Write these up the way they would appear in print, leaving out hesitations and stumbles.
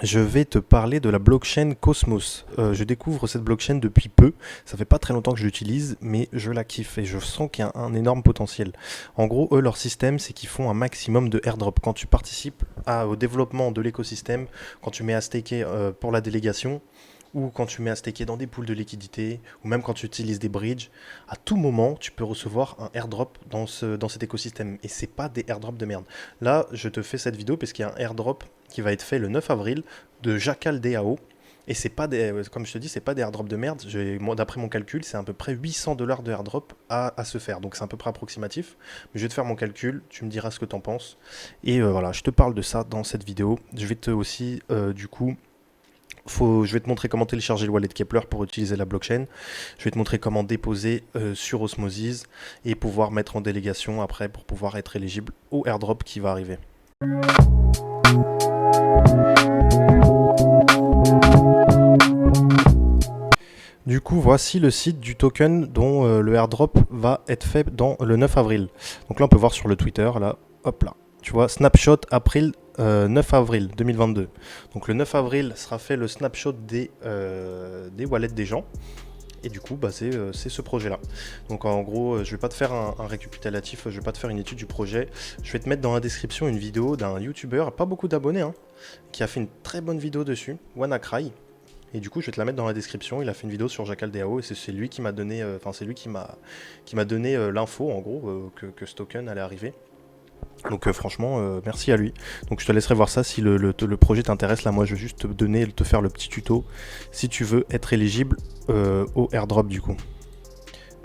je vais te parler de la blockchain Cosmos. Je découvre cette blockchain depuis peu. Ça fait pas très longtemps que je l'utilise, mais je la kiffe et je sens qu'il y a un énorme potentiel. En gros, eux, leur système, c'est qu'ils font un maximum de airdrop. Quand tu participes au développement de l'écosystème, quand tu mets à staker pour la délégation, ou quand tu mets à staker dans des pools de liquidité, ou même quand tu utilises des bridges, à tout moment, tu peux recevoir un airdrop dans cet écosystème. Et c'est pas des airdrops de merde. Là, je te fais cette vidéo parce qu'il y a un airdrop qui va être fait le 9 avril de Jackal DAO. Et c'est pas des, comme je te dis, c'est pas des airdrops de merde. Moi, d'après mon calcul, c'est à peu près 800 dollars de airdrop à se faire. Donc c'est à peu près approximatif. Mais je vais te faire mon calcul, tu me diras ce que tu en penses. Et voilà, je te parle de ça dans cette vidéo. Je vais te aussi, du coup, je vais te montrer comment télécharger le wallet Kepler pour utiliser la blockchain. Je vais te montrer comment déposer sur Osmosis et pouvoir mettre en délégation après pour pouvoir être éligible au airdrop qui va arriver. Du coup, voici le site du token dont le airdrop va être fait dans le 9 avril. Donc là, on peut voir sur le Twitter, là, hop là. Tu vois, snapshot April 9 avril 2022. Donc le 9 avril sera fait le snapshot des wallets des gens. Et du coup, bah, c'est ce projet-là. Donc en gros, je vais pas te faire un récapitulatif, je vais pas te faire une étude du projet. Je vais te mettre dans la description une vidéo d'un YouTuber, pas beaucoup d'abonnés, hein, qui a fait une très bonne vidéo dessus, WannaCry. Et du coup, je vais te la mettre dans la description. Il a fait une vidéo sur Jackal DAO et c'est lui qui m'a donné, c'est lui qui m'a donné l'info en gros que ce token allait arriver. Donc franchement, merci à lui. Donc je te laisserai voir ça si le projet t'intéresse. Là, moi, je vais juste te faire le petit tuto si tu veux être éligible au airdrop du coup.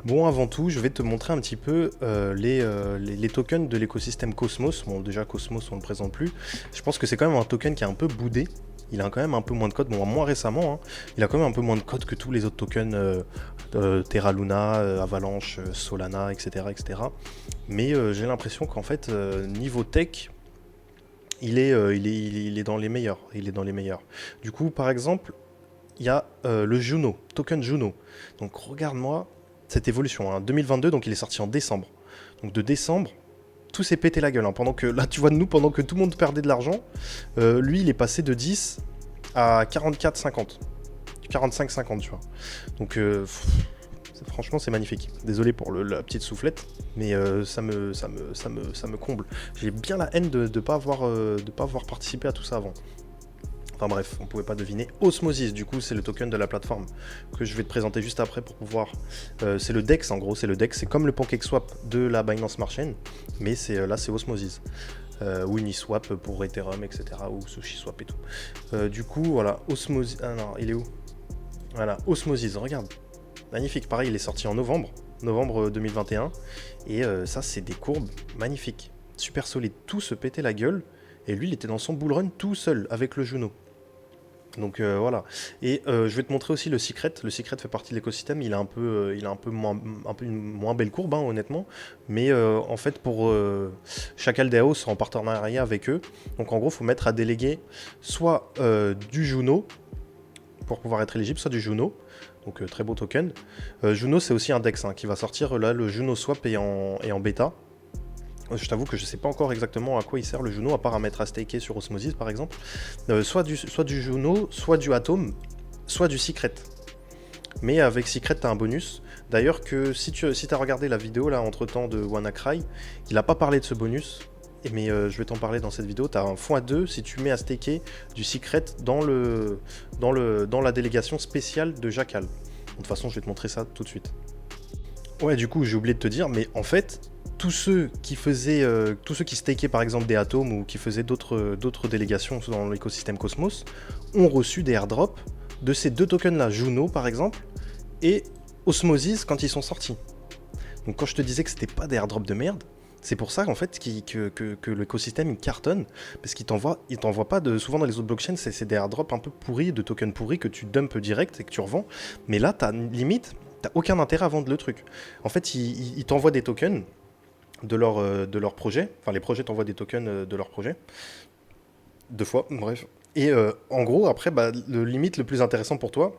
Bon, avant tout, je vais te montrer un petit peu les tokens de l'écosystème Cosmos. Bon, déjà, Cosmos, on ne le présente plus. Je pense que c'est quand même un token qui est un peu boudé. Il a quand même un peu moins de code, bon, moins récemment, hein. Il a quand même un peu moins de code que tous les autres tokens Terra Luna, Avalanche, Solana, etc. etc. Mais j'ai l'impression qu'en fait, niveau tech, il est dans les meilleurs. Il est dans les meilleurs. Du coup, par exemple, il y a le Juno, token Juno. Donc regarde-moi cette évolution, hein. 2022, donc il est sorti en décembre. Donc de décembre, tout s'est pété la gueule, hein. Pendant que, là tu vois, nous, pendant que tout le monde perdait de l'argent, lui il est passé de 10 à 44,50. 45,50, tu vois. Donc franchement c'est magnifique. Désolé pour la petite soufflette, mais ça me comble. J'ai bien la haine de pas avoir participé à tout ça avant. Enfin bref, on pouvait pas deviner. Osmosis, du coup, c'est le token de la plateforme que je vais te présenter juste après pour pouvoir. C'est le DEX, en gros, c'est le DEX. C'est comme le PancakeSwap de la Binance Smart Chain, mais là, c'est Osmosis. Ou Uniswap pour Ethereum, etc. Ou SushiSwap et tout. Du coup, voilà, Osmosis. Ah non, il est où? Voilà, Osmosis, regarde. Magnifique. Pareil, il est sorti en novembre 2021. Et ça, c'est des courbes magnifiques. Super solides. Tout se pétait la gueule. Et lui, il était dans son bull run tout seul avec le Juno. Donc voilà. Et je vais te montrer aussi le Secret. Le Secret fait partie de l'écosystème. Il a un peu une moins belle courbe, hein, honnêtement. Mais en fait, pour Chacal DAO, c'est en partenariat avec eux. Donc en gros, il faut mettre à déléguer soit du Juno pour pouvoir être éligible, soit du Juno. Donc très beau token. Juno, c'est aussi un DEX, hein, qui va sortir. Là, le Juno Swap est en bêta. Je t'avoue que je ne sais pas encore exactement à quoi il sert le Juno, à part à mettre à staker sur Osmosis par exemple. Soit du Juno, soit du Atom, soit du Secret. Mais avec Secret, tu as un bonus. D'ailleurs, que si tu as regardé la vidéo là entre temps de WannaCry, il n'a pas parlé de ce bonus. Mais je vais t'en parler dans cette vidéo. Tu as un x2 si tu mets à staker du Secret dans la délégation spéciale de Jackal. De toute façon, je vais te montrer ça tout de suite. Ouais, du coup, j'ai oublié de te dire, mais en fait, tous ceux qui stakaient par exemple des atomes ou qui faisaient d'autres délégations dans l'écosystème Cosmos ont reçu des airdrops de ces deux tokens-là, Juno par exemple, et Osmosis quand ils sont sortis. Donc quand je te disais que c'était pas des airdrops de merde, c'est pour ça en fait que l'écosystème il cartonne, parce qu'il t'envoie pas souvent dans les autres blockchains, c'est des airdrops un peu pourris, de tokens pourris que tu dumps direct et que tu revends. Mais là, t'as aucun intérêt à vendre le truc. En fait, ils t'envoient des tokens de leur projet. Enfin, les projets t'envoient des tokens de leur projet. Deux fois, bref. Et en gros, après, bah, le limite le plus intéressant pour toi,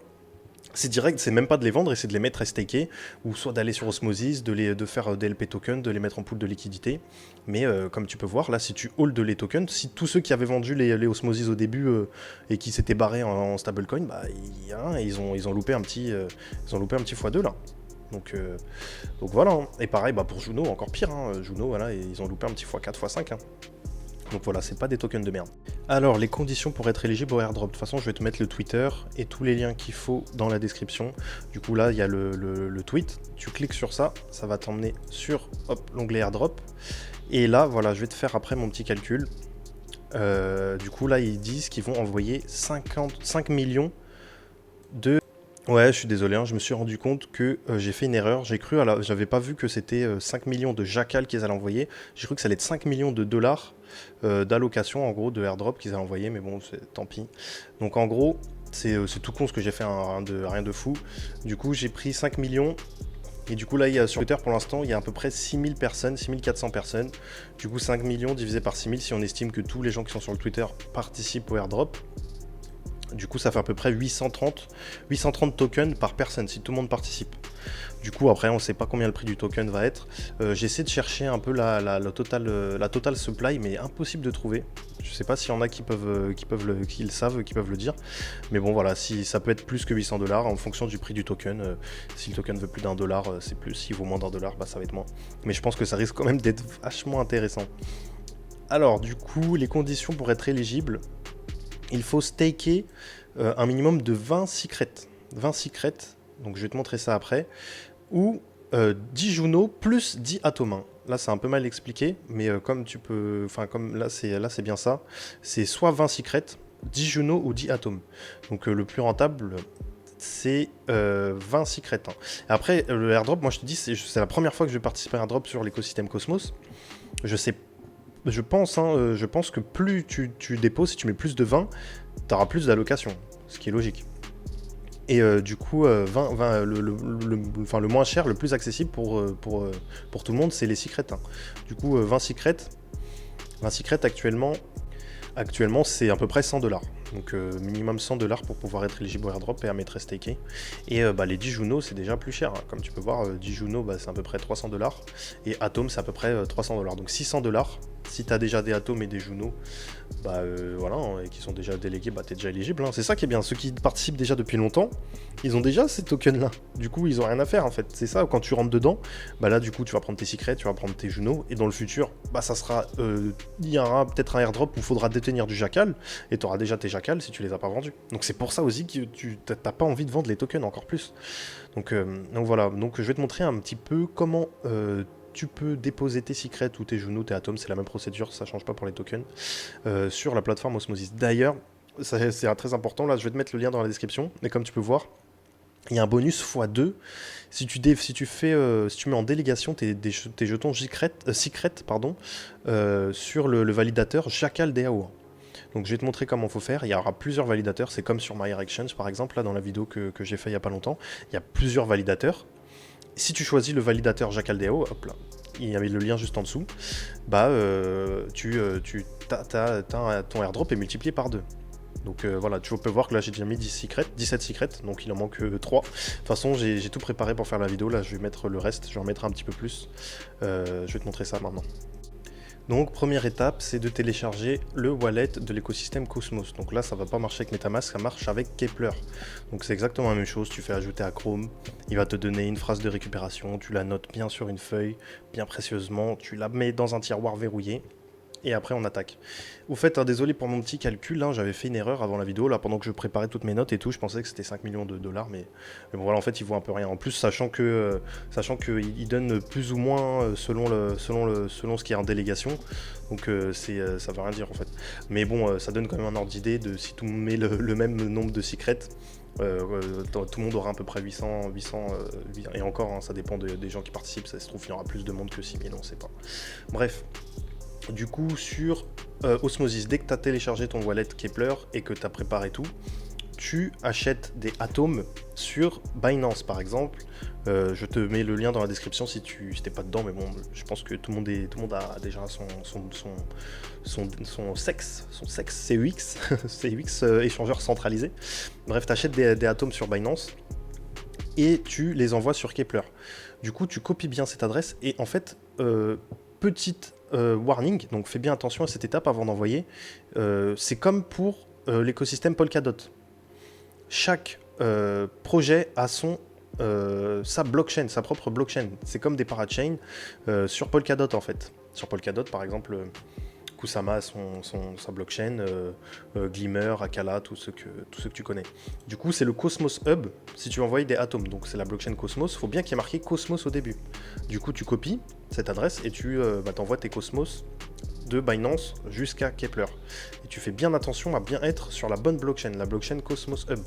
C'est direct, c'est même pas de les vendre et c'est de les mettre à staker, ou soit d'aller sur Osmosis, de faire des LP tokens, de les mettre en pool de liquidité. Mais comme tu peux voir, là, si tu hold les tokens, si tous ceux qui avaient vendu les Osmosis au début et qui s'étaient barrés en stablecoin, bah, ils ont loupé un petit x2 là. Donc voilà, hein. Et pareil bah, pour Juno, encore pire, hein. Juno, voilà, ils ont loupé un petit x4, x5. Hein. Donc voilà, c'est pas des tokens de merde. Alors, les conditions pour être éligible au airdrop. De toute façon, je vais te mettre le Twitter et tous les liens qu'il faut dans la description. Du coup, là, il y a le tweet. Tu cliques sur ça, ça va t'emmener sur l'onglet airdrop. Et là, voilà, je vais te faire après mon petit calcul. Du coup, là, ils disent qu'ils vont envoyer 55 millions de... Ouais, je suis désolé, hein, je me suis rendu compte que j'ai fait une erreur. J'avais pas vu que c'était 5 millions de jackals qu'ils allaient envoyer. J'ai cru que ça allait être 5 millions de dollars d'allocation, en gros, de airdrop qu'ils allaient envoyer, mais bon, tant pis. Donc en gros, c'est tout con ce que j'ai fait, hein, rien de fou. Du coup, j'ai pris 5 millions. Et du coup, là, sur Twitter, pour l'instant, il y a à peu près 6000 personnes, 6400 personnes. Du coup, 5 millions divisé par 6000, si on estime que tous les gens qui sont sur le Twitter participent au airdrop. Du coup, ça fait à peu près 830 tokens par personne, si tout le monde participe. Du coup, après, on ne sait pas combien le prix du token va être. J'essaie de chercher un peu la total supply, mais impossible de trouver. Je ne sais pas s'il y en a qui le savent, qui peuvent le dire. Mais bon, voilà, si ça peut être plus que 800 $ en fonction du prix du token. Si le token veut plus $1, c'est plus. S'il vaut moins $1, bah, ça va être moins. Mais je pense que ça risque quand même d'être vachement intéressant. Alors, du coup, les conditions pour être éligible, il faut staker un minimum de 20 secrets. 20 secrets, donc je vais te montrer ça après. Ou 10 Juno plus 10 Atomes. Là, c'est un peu mal expliqué, mais comme tu peux... Enfin, comme là, c'est bien ça. C'est soit 20 secrets, 10 Juno ou 10 Atomes. Donc le plus rentable, c'est 20 secrets. Hein. Après, le airdrop, moi je te dis, c'est la première fois que je vais participer à un airdrop sur l'écosystème Cosmos. Je pense que plus tu déposes, si tu mets plus de 20, tu auras plus d'allocations, ce qui est logique. Et du coup, 20, le moins cher, le plus accessible pour tout le monde, c'est les secrets. Hein. Du coup, 20 secrets actuellement c'est à peu près 100 $. Donc minimum 100 $ pour pouvoir être éligible au airdrop et à mettre staker. Et les 10 Juno, c'est déjà plus cher. Hein. Comme tu peux voir, 10 Juno, bah, c'est à peu près 300 $. Et Atom, c'est à peu près 300 $. Donc 600 $. Si tu as déjà des Atomes et des Juno, bah voilà, hein, et qui sont déjà délégués, bah t'es déjà éligible. Hein. C'est ça qui est bien. Ceux qui participent déjà depuis longtemps, ils ont déjà ces tokens-là. Du coup, ils ont rien à faire en fait. C'est ça, quand tu rentres dedans, bah là, du coup, tu vas prendre tes secrets, tu vas prendre tes Juno, et dans le futur, bah ça sera. Il y aura peut-être un airdrop où il faudra détenir du jackal, et tu auras déjà tes jackals si tu les as pas vendus. Donc c'est pour ça aussi que tu n'as pas envie de vendre les tokens encore plus. Donc voilà, donc je vais te montrer un petit peu comment tu peux déposer tes secrets ou tes Juno, tes Atomes, c'est la même procédure, ça change pas pour les tokens, sur la plateforme Osmosis. D'ailleurs, c'est très important, là je vais te mettre le lien dans la description, mais comme tu peux voir, il y a un bonus x2 si tu mets en délégation tes jetons secrets sur le validateur Jackal DAO. Donc je vais te montrer comment il faut faire. Il y aura plusieurs validateurs, c'est comme sur MyRexchange par exemple, là dans la vidéo que j'ai fait il n'y a pas longtemps. Il y a plusieurs validateurs. Si tu choisis le validateur Jackal DAO, hop là, il y avait le lien juste en dessous, bah ton airdrop est multiplié par 2. Donc voilà, tu peux voir que là j'ai déjà mis 17 secrets, donc il en manque 3. De toute façon, j'ai tout préparé pour faire la vidéo, là je vais mettre le reste, je vais en mettre un petit peu plus. Je vais te montrer ça maintenant. Donc première étape, c'est de télécharger le wallet de l'écosystème Cosmos. Donc là, ça va pas marcher avec MetaMask, ça marche avec Keplr. Donc c'est exactement la même chose, tu fais ajouter à Chrome, il va te donner une phrase de récupération, tu la notes bien sur une feuille, bien précieusement, tu la mets dans un tiroir verrouillé, et après on attaque. Au fait, désolé pour mon petit calcul, hein, j'avais fait une erreur avant la vidéo, là pendant que je préparais toutes mes notes et tout, je pensais que c'était 5 millions de dollars, mais bon voilà, en fait il vaut un peu rien. En plus, sachant qu'il donne plus ou moins selon ce qui est en délégation, donc ça veut rien dire en fait. Mais bon, ça donne quand même un ordre d'idée de si tout le monde met le même nombre de secrets. Tout le monde aura à peu près 800 et encore, hein, ça dépend des gens qui participent, ça se trouve il y aura plus de monde que 6000, on sait pas. Bref. Du coup, sur Osmosis, dès que tu as téléchargé ton wallet Keplr et que tu as préparé tout, tu achètes des Atomes sur Binance par exemple. Je te mets le lien dans la description si tu n'es pas dedans, mais bon, je pense que tout le monde a déjà son sexe CUX, CUX échangeur centralisé. Bref, tu achètes des Atomes sur Binance. et tu les envoies sur Kepler. Du coup, tu copies bien cette adresse et en fait, petite warning, donc fais bien attention à cette étape avant d'envoyer. C'est comme pour l'écosystème Polkadot. Chaque projet a sa blockchain, sa propre blockchain. C'est comme des parachains sur Polkadot en fait. Sur Polkadot, par exemple, Kusama a sa blockchain, Glimmer, Akala, tous ceux que tu connais. Du coup, c'est le Cosmos Hub si tu envoies des atomes. Donc, c'est la blockchain Cosmos. Il faut bien qu'il y ait marqué Cosmos au début. Du coup, tu copies cette adresse et tu t'envoies tes Cosmos de Binance jusqu'à Kepler. Et tu fais bien attention à bien être sur la bonne blockchain, la blockchain Cosmos Hub.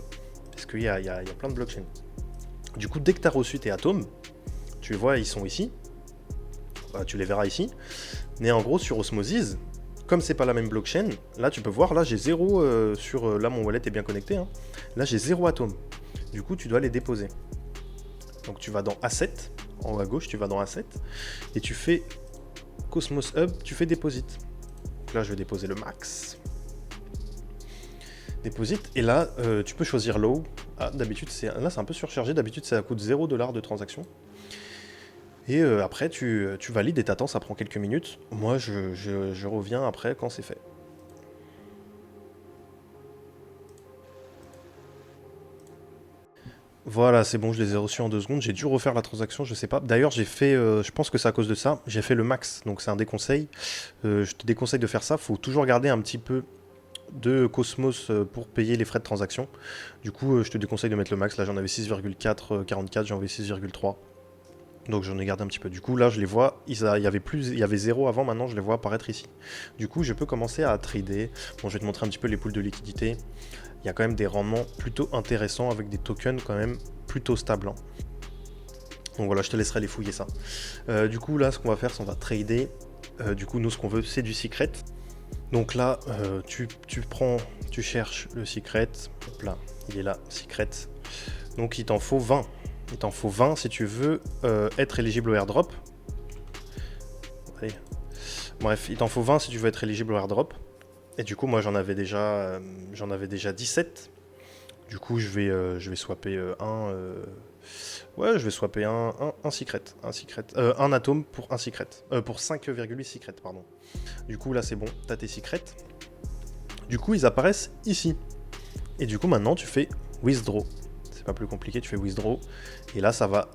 Parce qu'il y a plein de blockchains. Du coup, dès que tu as reçu tes atomes, tu les vois, ils sont ici. Tu les verras ici. Mais en gros, sur Osmosis, comme c'est pas la même blockchain, là tu peux voir, là j'ai 0 sur... là mon wallet est bien connecté, hein. Là j'ai 0 atome. Du coup, tu dois les déposer. Donc tu vas dans Asset, en haut à gauche, tu vas dans Asset, et tu fais Cosmos Hub, tu fais Deposit. Donc là je vais déposer le max. Deposit, et là tu peux choisir Low. Ah, d'habitude, là c'est un peu surchargé, d'habitude ça coûte 0$ de transaction. Et après, tu valides et t'attends, ça prend quelques minutes. Moi, je reviens après quand c'est fait. Voilà, c'est bon, je les ai reçus en 2 secondes. J'ai dû refaire la transaction, je sais pas. D'ailleurs, j'ai fait, je pense que c'est à cause de ça, j'ai fait le max. Donc c'est un déconseil. Je te déconseille de faire ça. Faut toujours garder un petit peu de Cosmos pour payer les frais de transaction. Du coup, je te déconseille de mettre le max. Là, j'en avais 6,444, j'en avais 6,3. Donc j'en ai gardé un petit peu. Du coup, là, je les vois, il y avait 0 avant, maintenant je les vois apparaître ici. Du coup, je peux commencer à trader. Bon, je vais te montrer un petit peu les poules de liquidité. Il y a quand même des rendements plutôt intéressants avec des tokens quand même plutôt stables, hein. Donc voilà, je te laisserai les fouiller ça. Du coup, là, ce qu'on va faire, c'est qu'on va trader. Du coup, nous, ce qu'on veut, c'est du secret. Donc là, tu cherches le secret. Hop là, il est là, secret. Donc il t'en faut 20. Il t'en faut 20 si tu veux être éligible au airdrop. Allez. Bref, il t'en faut 20 si tu veux être éligible au airdrop. Et du coup, moi j'en avais déjà 17. Du coup, je vais swapper ouais, je vais swapper un secret. Un atome pour un secret. Pour 5,8 secrets, pardon. Du coup, là c'est bon, t'as tes secrets. Du coup, ils apparaissent ici. Et du coup, maintenant, tu fais withdraw. Pas plus compliqué, tu fais withdraw et là ça va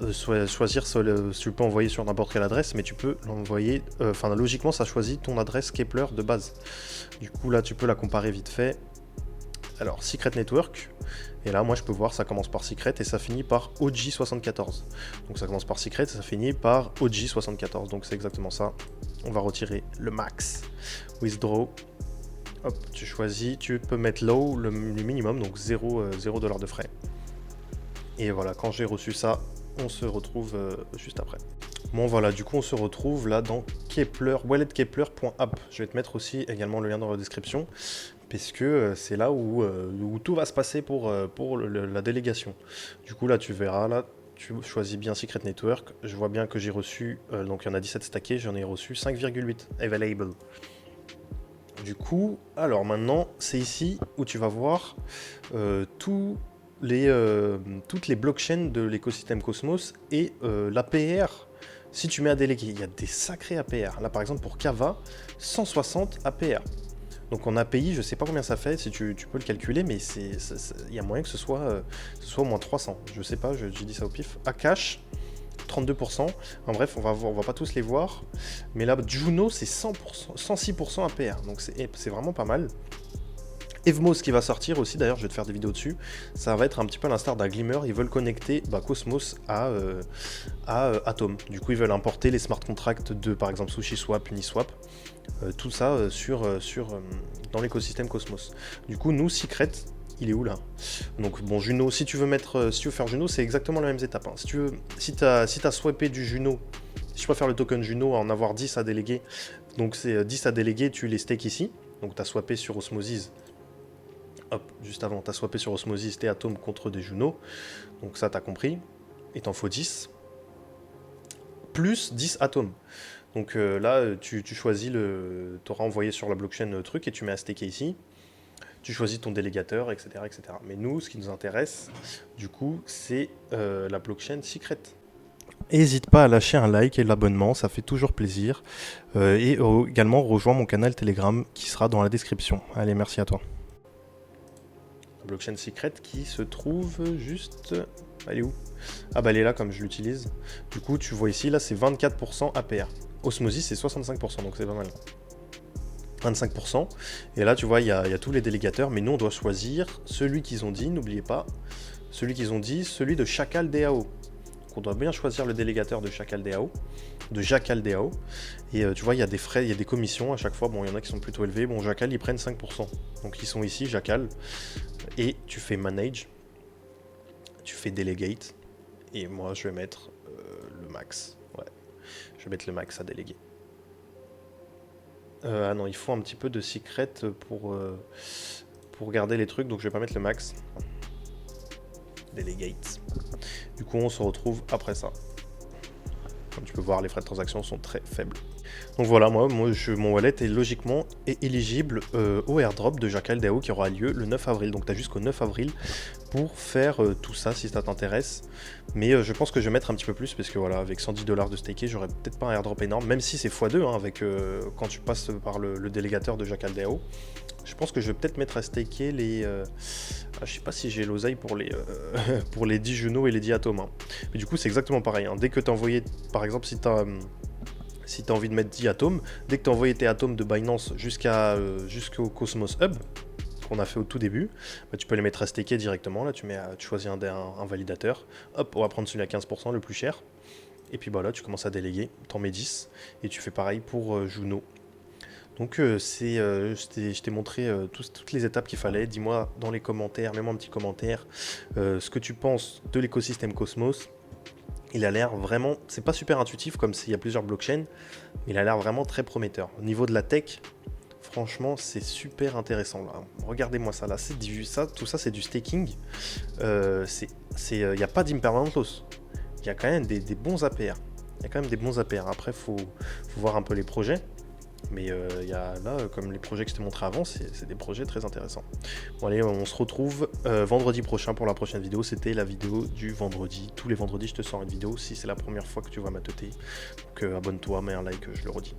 choisir, tu peux envoyer sur n'importe quelle adresse, mais tu peux l'envoyer, enfin logiquement ça choisit ton adresse Kepler de base. Du coup là tu peux la comparer vite fait. Alors Secret Network, et là moi je peux voir ça commence par Secret et ça finit par OG74. Donc ça commence par Secret et ça finit par OG74, donc c'est exactement ça. On va retirer le max, withdraw. Hop, tu choisis, tu peux mettre low, le minimum, donc 0$ de frais. Et voilà, quand j'ai reçu ça, on se retrouve juste après. Bon voilà, du coup on se retrouve là dans Kepler, walletkepler.app. Je vais te mettre aussi également le lien dans la description, puisque c'est là où tout va se passer pour la délégation. Du coup là tu verras, là tu choisis bien Secret Network. Je vois bien que j'ai reçu, donc il y en a 17 stackés, j'en ai reçu 5,8 available. Du coup, alors maintenant, c'est ici où tu vas voir toutes les blockchains de l'écosystème Cosmos et l'APR. Si tu mets à déléguer, il y a des sacrés APR. Là, par exemple, pour Kava, 160 APR. Donc en API, je sais pas combien ça fait, si tu peux le calculer, mais il y a moyen que ce soit au moins 300. Je sais pas, j'ai dit ça au pif. Akash, 32%. En bref, on va pas tous les voir. Mais là, Juno, c'est 100%, 106% APR. Donc c'est vraiment pas mal. Evmos qui va sortir aussi, d'ailleurs je vais te faire des vidéos dessus, ça va être un petit peu à l'instar d'un Glimmer, ils veulent connecter Cosmos à Atom. Du coup ils veulent importer les smart contracts de par exemple SushiSwap, Uniswap, tout ça dans l'écosystème Cosmos. Du coup nous, Secret, il est où là? Donc bon, Juno, si tu veux faire Juno, c'est exactement les mêmes étapes, hein. Si t'as swappé du Juno, si tu préfères le token Juno, à en avoir 10 à déléguer, donc c'est 10 à déléguer, tu les stakes ici, donc tu as swappé sur Osmosis. Hop, juste avant, tu as swappé sur Osmosis tes atomes contre des Juno. Donc ça, tu as compris. Et t'en faut 10. Plus 10 atomes. Donc là, tu choisis tu auras envoyé sur la blockchain truc et tu mets à staker ici. tu choisis ton délégateur, etc., etc. Mais nous, ce qui nous intéresse, du coup, c'est la blockchain secret. N'hésite pas à lâcher un like et l'abonnement, ça fait toujours plaisir. Et également, rejoins mon canal Telegram qui sera dans la description. Allez, merci à toi. La blockchain secret qui se trouve juste... Elle est où? Ah bah elle est là comme je l'utilise. Du coup, tu vois ici, là c'est 24% APR. Osmosis c'est 65%, donc c'est pas mal. 25%. Et là, tu vois, il y a tous les délégateurs, mais nous, on doit choisir celui qu'ils ont dit, n'oubliez pas, celui qu'ils ont dit, celui de Chacal DAO. Donc, on doit bien choisir le délégateur de Chacal DAO, de Jackal DAO. Et tu vois, il y a des frais, il y a des commissions à chaque fois. Bon, il y en a qui sont plutôt élevés. Bon, Jackal, ils prennent 5%. Donc, ils sont ici, Jackal. Et tu fais Manage, tu fais Delegate. Et moi, je vais mettre le max. Ouais, je vais mettre le max à déléguer. Ah non, il faut un petit peu de secret pour garder les trucs, donc je vais pas mettre le max. Delegate. Du coup, on se retrouve après ça. Comme tu peux voir, les frais de transaction sont très faibles. Donc voilà, mon wallet est logiquement éligible au airdrop de Jackal DAO qui aura lieu le 9 avril. Donc tu as jusqu'au 9 avril pour faire tout ça si ça t'intéresse. Mais je pense que je vais mettre un petit peu plus parce que voilà, avec 110 $ de staké, j'aurais peut-être pas un airdrop énorme, même si c'est x2 hein, avec, quand tu passes par le délégateur de Jackal DAO. Je pense que je vais peut-être mettre à staker les... je sais pas si j'ai l'oseille pour les, pour les 10 Juno et les 10 atomes. Hein. Mais du coup, c'est exactement pareil. Hein. Dès que tu as envoyé, par exemple, si tu as envie de mettre 10 atomes, dès que tu as envoyé tes atomes de Binance jusqu'au Cosmos Hub, qu'on a fait au tout début, bah, tu peux les mettre à staker directement. Là, tu choisis un validateur. Hop, on va prendre celui à 15%, le plus cher. Et puis bah, là, tu commences à déléguer. Tu en mets 10. Et tu fais pareil pour Juno. Donc je t'ai montré toutes les étapes qu'il fallait. Dis-moi dans les commentaires, mets-moi un petit commentaire, ce que tu penses de l'écosystème Cosmos. Il a l'air vraiment, c'est pas super intuitif comme s'il y a plusieurs blockchains, mais il a l'air vraiment très prometteur. Au niveau de la tech, franchement, c'est super intéressant. Là. Regardez-moi ça, là, tout ça c'est du staking. Il n'y a pas d'impermanent loss. Il y a quand même des bons APR. Il y a quand même des bons APR. Après, faut voir un peu les projets. Mais il y a là, comme les projets que je t'ai montré avant, c'est des projets très intéressants. Bon allez, on se retrouve vendredi prochain pour la prochaine vidéo. C'était la vidéo du vendredi. Tous les vendredis, je te sors une vidéo si c'est la première fois que tu vois ma teuté. Donc abonne-toi, mets un like, je le redis.